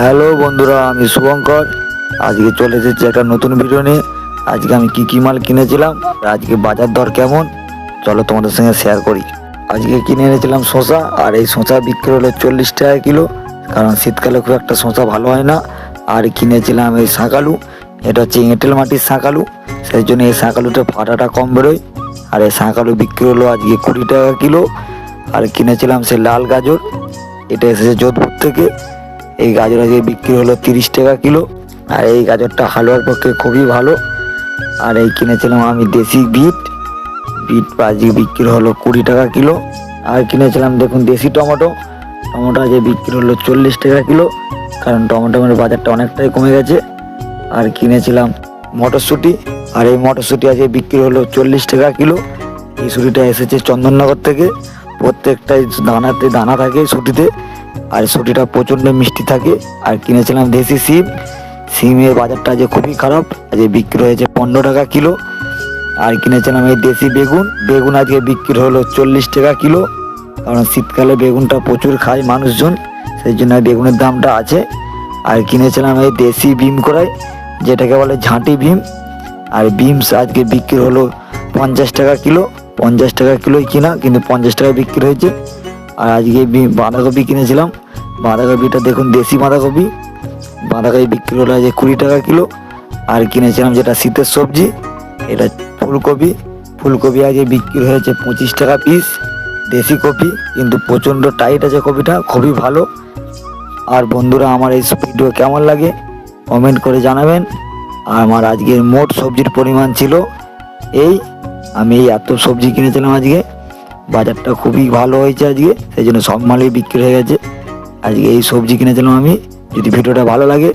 Hello বন্ধুরা, আমি শুভঙ্কর। আজকে চলে এসেছি একটা নতুন ভিডিও নিয়ে। আজকে আমি কি মাল কিনেছিলাম, আজকে বাজার দর কেমন, চলো তোমাদের সঙ্গে শেয়ার করি। আজকে কিনে এনেছিলাম শসা, আর এই শসা বিক্রি হলো 40 টাকা কিলো, কারণ শীতকালে খুব একটা শসা ভালো হয় না। আর কিনেছিলাম এই শাঁকালু, এটা হচ্ছে এঁটেল মাটির শাঁকালু, সেই জন্য এই শাঁকালুতে ফাটাটা কম বেরোয়। আর এই শাঁকালু বিক্রি হলো আজকে 20 টাকা কিলো। আর কিনেছিলাম সেই লাল গাজর, এটা এসেছে যোধপুর থেকে। এই গাজর আজকে বিক্রি হলো 30 টাকা কিলো, আর এই গাজরটা হালুয়ার পক্ষে খুবই ভালো। আর এই কিনেছিলাম আমি দেশি বিট আজকে বিক্রি হলো 20 টাকা কিলো। আর কিনেছিলাম দেখুন দেশি টমেটো আজকে বিক্রি হলো 40 টাকা কিলো, কারণ টমেটোর বাজারটা অনেকটাই কমে গেছে। আর কিনেছিলাম মটরশুঁটি, আর এই মটরশুঁটি আজকে বিক্রি হলো 40 টাকা কিলো। এই শুঁটিটা এসেছে চন্দননগর থেকে। প্রত্যেকটাই দানা থাকে শুঁটিতে, আর শুঁটিটা প্রচণ্ড মিষ্টি থাকে। আর কিনেছিলাম দেশি সিমের বাজারটা আজকে খুবই খারাপ, আজকে বিক্রি হয়েছে 15 টাকা কিলো। আর কিনেছিলাম এই দেশি বেগুন আজকে বিক্রি হলো 40 টাকা কিলো, কারণ শীতকালে বেগুনটা প্রচুর খায় মানুষজন, সেই জন্য বেগুনের দামটা আছে। আর কিনেছিলাম এই দেশি বিম কড়াই, যেটাকে বলে ঝাঁটি বিম। আর বিমস আজকে বিক্রি হলো 50 টাকা কিলো। 50 টাকা কিলোই কিনা, কিন্তু 50 টাকা বিক্রি হয়েছে। আর আজকে বাঁধাকপি কিনেছিলাম, বাঁধাকপিটা দেখুন দেশি বাঁধাকপি বিক্রি হলো আজকে 20 টাকা কিলো। আর কিনেছিলাম যেটা শীতের সবজি, এটা ফুলকপি আজকে বিক্রি হয়েছে 25 টাকা পিস। দেশি কপি, কিন্তু প্রচণ্ড টাইট আছে কপিটা, খুবই ভালো। আর বন্ধুরা, আমার এই ভিডিও কেমন লাগে কমেন্ট করে জানাবেন। আর আমার আজকের মোট সবজির পরিমাণ ছিল আমি এত সবজি কিনেছিলাম আজকে। বাজারটা খুবই ভালো হয়েছে আজকে, সেই জন্য সব মালই বিক্রি হয়ে গেছে। আজকে এই সবজি কিনেছিলাম আমি। যদি ভিডিওটা ভালো লাগে